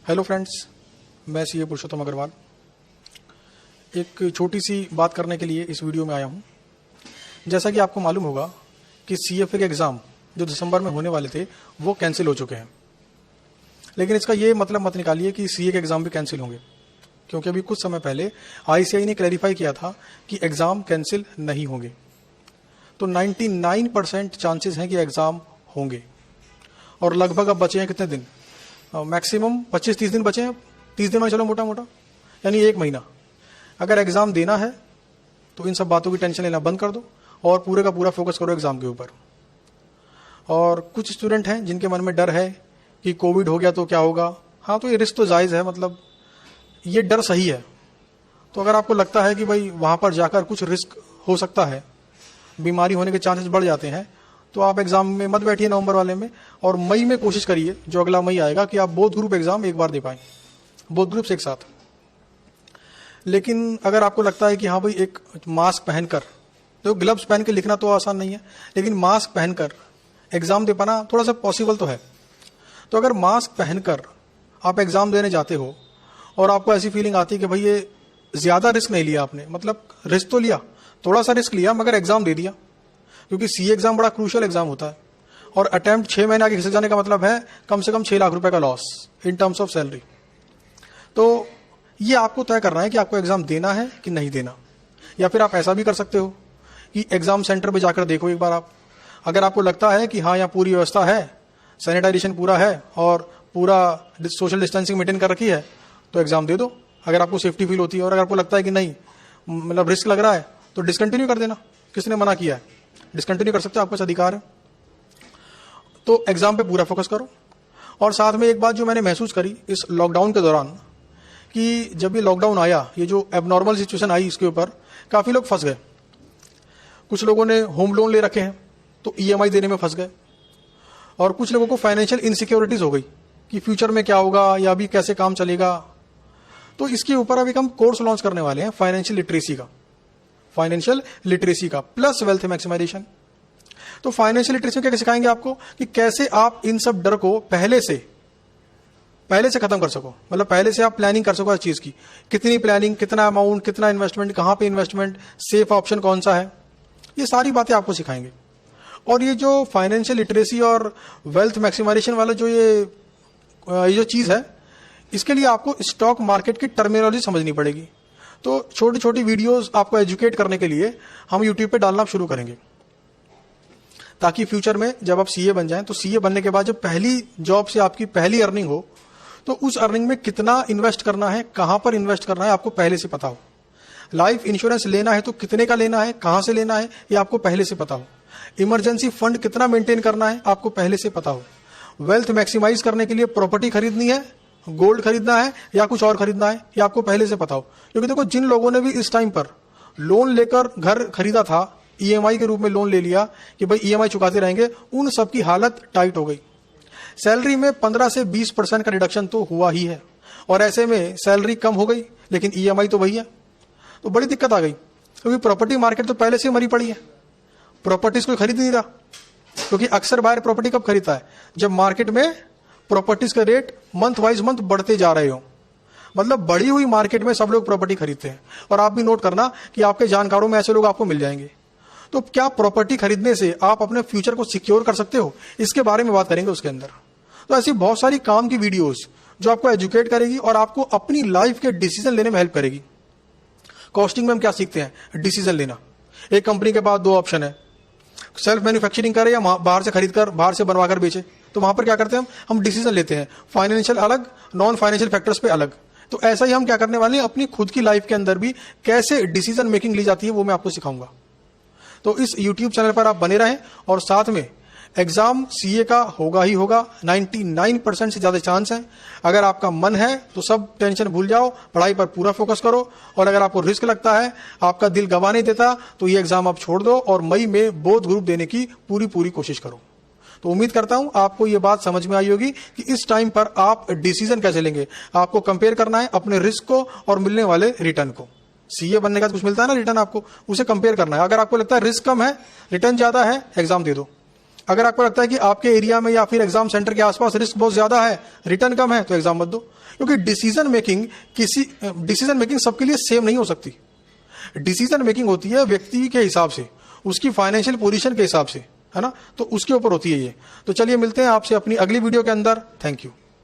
Hello friends, मैं CA पुरुषोत्तम अग्रवाल एक छोटी सी बात करने के लिए इस वीडियो में आया हूं। जैसा कि आपको मालूम होगा कि सीएफए के एग्ज़ाम जो दिसंबर में होने वाले थे वो कैंसिल हो चुके हैं, लेकिन इसका ये मतलब मत निकालिए कि सीए के एग्ज़ाम भी कैंसिल होंगे, क्योंकि अभी कुछ समय पहले आईसीएआई ने क्लैरिफाई किया था कि एग्ज़ाम कैंसिल नहीं होंगे। तो 99% चांसेस हैं कि एग्ज़ाम होंगे और लगभग अब बचे हैं कितने दिन, मैक्सिमम 25-30 दिन बचे हैं। 30 दिन में चलो मोटा मोटा, यानी 1 महीना। अगर एग्ज़ाम देना है तो इन सब बातों की टेंशन लेना बंद कर दो और पूरे का पूरा फोकस करो एग्ज़ाम के ऊपर। और कुछ स्टूडेंट हैं जिनके मन में डर है कि कोविड हो गया तो क्या होगा। हाँ, तो ये रिस्क तो जायज़ है, मतलब ये डर सही है। तो अगर आपको लगता है कि भाई वहाँ पर जाकर कुछ रिस्क हो सकता है, बीमारी होने के चांसेस बढ़ जाते हैं, तो आप एग्ज़ाम में मत बैठिए नवंबर वाले में, और मई में कोशिश करिए, जो अगला मई आएगा, कि आप बोथ ग्रुप एग्ज़ाम एक बार दे पाएँ, बोथ ग्रुप्स एक साथ। लेकिन अगर आपको लगता है कि हाँ भाई एक मास्क पहनकर, तो ग्लव्स पहन के लिखना तो आसान नहीं है, लेकिन मास्क पहनकर एग्ज़ाम दे पाना थोड़ा सा पॉसिबल तो है। तो अगर मास्क पहनकर आप एग्ज़ाम देने जाते हो और आपको ऐसी फीलिंग आती है कि भाई ये ज़्यादा रिस्क नहीं लिया आपने, मतलब रिस्क तो लिया, थोड़ा सा रिस्क लिया, मगर एग्ज़ाम दे दिया, क्योंकि सीए एग्ज़ाम बड़ा क्रूशियल एग्ज़ाम होता है और अटेम्प्ट 6 महीने आगे खिसक जाने का मतलब है कम से कम 6 लाख रुपए का loss in terms of salary. तो ये आपको तय करना है कि आपको एग्ज़ाम देना है कि नहीं देना। या फिर आप ऐसा भी कर सकते हो कि एग्ज़ाम सेंटर पे जाकर देखो एक बार आप। अगर आपको लगता है कि हाँ यहाँ पूरी व्यवस्था है, सैनिटाइजेशन पूरा है और पूरा सोशल डिस्टेंसिंग मेंटेन कर रखी है, तो एग्ज़ाम दे दो अगर आपको सेफ्टी फील होती है। और अगर आपको लगता है कि नहीं, मतलब रिस्क लग रहा है, तो डिसकंटिन्यू कर देना। किसने मना किया है? डिसकंटिन्यू कर सकते हो, आपके पास अधिकार है। तो एग्ज़ाम पे पूरा फोकस करो। और साथ में एक बात जो मैंने महसूस करी इस लॉकडाउन के दौरान, कि जब ये लॉकडाउन आया, ये जो एबनॉर्मल सिचुएशन आई, इसके ऊपर काफ़ी लोग फंस गए। कुछ लोगों ने होम लोन ले रखे हैं तो ईएमआई देने में फंस गए, और कुछ लोगों को फाइनेंशियल इनसिक्योरिटीज़ हो गई कि फ्यूचर में क्या होगा या अभी कैसे काम चलेगा। तो इसके ऊपर अभी हम कोर्स लॉन्च करने वाले हैं फाइनेंशियल लिटरेसी का प्लस वेल्थ मैक्सिमाइजेशन। तो फाइनेंशियल लिटरेसी क्या सिखाएंगे आपको कि कैसे आप इन सब डर को पहले से खत्म कर सको, मतलब पहले से आप प्लानिंग कर सको हर चीज की। कितनी प्लानिंग, कितना अमाउंट, कितना इन्वेस्टमेंट, कहां पे इन्वेस्टमेंट, सेफ ऑप्शन कौन सा है, ये सारी बातें आपको सिखाएंगे। और ये जो फाइनेंशियल लिटरेसी और वेल्थ मैक्सिमाइजेशन वाला ये जो चीज है, इसके लिए आपको स्टॉक मार्केट की टर्मिनोलॉजी समझनी पड़ेगी। तो छोटी छोटी वीडियोस आपको एजुकेट करने के लिए हम यूट्यूब पे डालना शुरू करेंगे, ताकि फ्यूचर में जब आप सीए बन जाएं, तो सीए बनने के बाद जब पहली जॉब से आपकी पहली अर्निंग हो, तो उस अर्निंग में कितना इन्वेस्ट करना है, कहां पर इन्वेस्ट करना है, आपको पहले से पता हो। लाइफ इंश्योरेंस लेना है तो कितने का लेना है, कहां से लेना है, ये आपको पहले से पता हो। इमरजेंसी फंड कितना मेंटेन करना है, आपको पहले से पता हो। वेल्थ मैक्सिमाइज करने के लिए प्रॉपर्टी खरीदनी है, गोल्ड खरीदना है या कुछ और खरीदना है, ये आपको पहले से पता हो। क्योंकि देखो, जिन लोगों ने भी इस टाइम पर लोन लेकर घर खरीदा था, ईएमआई के रूप में लोन ले लिया कि भाई ईएमआई चुकाते रहेंगे, उन सब की हालत टाइट हो गई। सैलरी में 15 से 20% का रिडक्शन तो हुआ ही है, और ऐसे में सैलरी कम हो गई लेकिन ईएमआई तो वही है, तो बड़ी दिक्कत आ गई। क्योंकि प्रॉपर्टी मार्केट तो पहले से मरी पड़ी है, प्रॉपर्टीज कोई खरीद नहीं रहा। क्योंकि अक्सर बायर प्रॉपर्टी कब खरीदता है? जब मार्केट में प्रॉपर्टीज का रेट मंथ वाइज मंथ बढ़ते जा रहे हो, मतलब बढ़ी हुई मार्केट में सब लोग प्रॉपर्टी खरीदते हैं। और आप भी नोट करना कि आपके जानकारों में ऐसे लोग आपको मिल जाएंगे। तो क्या प्रॉपर्टी खरीदने से आप अपने फ्यूचर को सिक्योर कर सकते हो, इसके बारे में बात करेंगे उसके अंदर। तो ऐसी बहुत सारी काम की वीडियोस जो आपको एजुकेट करेगी और आपको अपनी लाइफ के डिसीजन लेने में हेल्प करेगी। कॉस्टिंग में हम क्या सीखते हैं? डिसीजन लेना। एक कंपनी के पास 2 ऑप्शन है, सेल्फ मैन्युफैक्चरिंग करे या बाहर से खरीदकर, बाहर से बनवाकर बेचे। तो वहां पर क्या करते हैं हम डिसीजन लेते हैं, फाइनेंशियल अलग, नॉन फाइनेंशियल फैक्टर्स पे अलग। तो ऐसा ही हम क्या करने वाले हैं, अपनी खुद की लाइफ के अंदर भी कैसे डिसीजन मेकिंग ली जाती है, वो मैं आपको सिखाऊंगा। तो इस YouTube चैनल पर आप बने रहें, और साथ में एग्जाम सीए का होगा ही होगा, 99% से ज्यादा चांस है। अगर आपका मन है तो सब टेंशन भूल जाओ, पढ़ाई पर पूरा फोकस करो। और अगर आपको रिस्क लगता है, आपका दिल गवा नहीं देता, तो ये एग्जाम आप छोड़ दो और मई में बोथ ग्रुप देने की पूरी कोशिश करो। तो उम्मीद करता हूं आपको ये बात समझ में आई होगी कि इस टाइम पर आप डिसीजन कैसे लेंगे। आपको कंपेयर करना है अपने रिस्क को और मिलने वाले रिटर्न को। सीए बनने का कुछ मिलता है ना रिटर्न, आपको उसे कंपेयर करना है। अगर आपको लगता है रिस्क कम है, रिटर्न ज्यादा है, एग्जाम दे दो। अगर आपको लगता है कि आपके एरिया में या फिर एग्जाम सेंटर के आसपास रिस्क बहुत ज्यादा है, रिटर्न कम है, तो एग्जाम मत दो। क्योंकि डिसीजन मेकिंग सबके लिए सेम नहीं हो सकती। डिसीजन मेकिंग होती है व्यक्ति के हिसाब से, उसकी फाइनेंशियल पोजीशन के हिसाब से, है ना, तो उसके ऊपर होती है ये। तो चलिए मिलते हैं आपसे अपनी अगली वीडियो के अंदर। Thank you.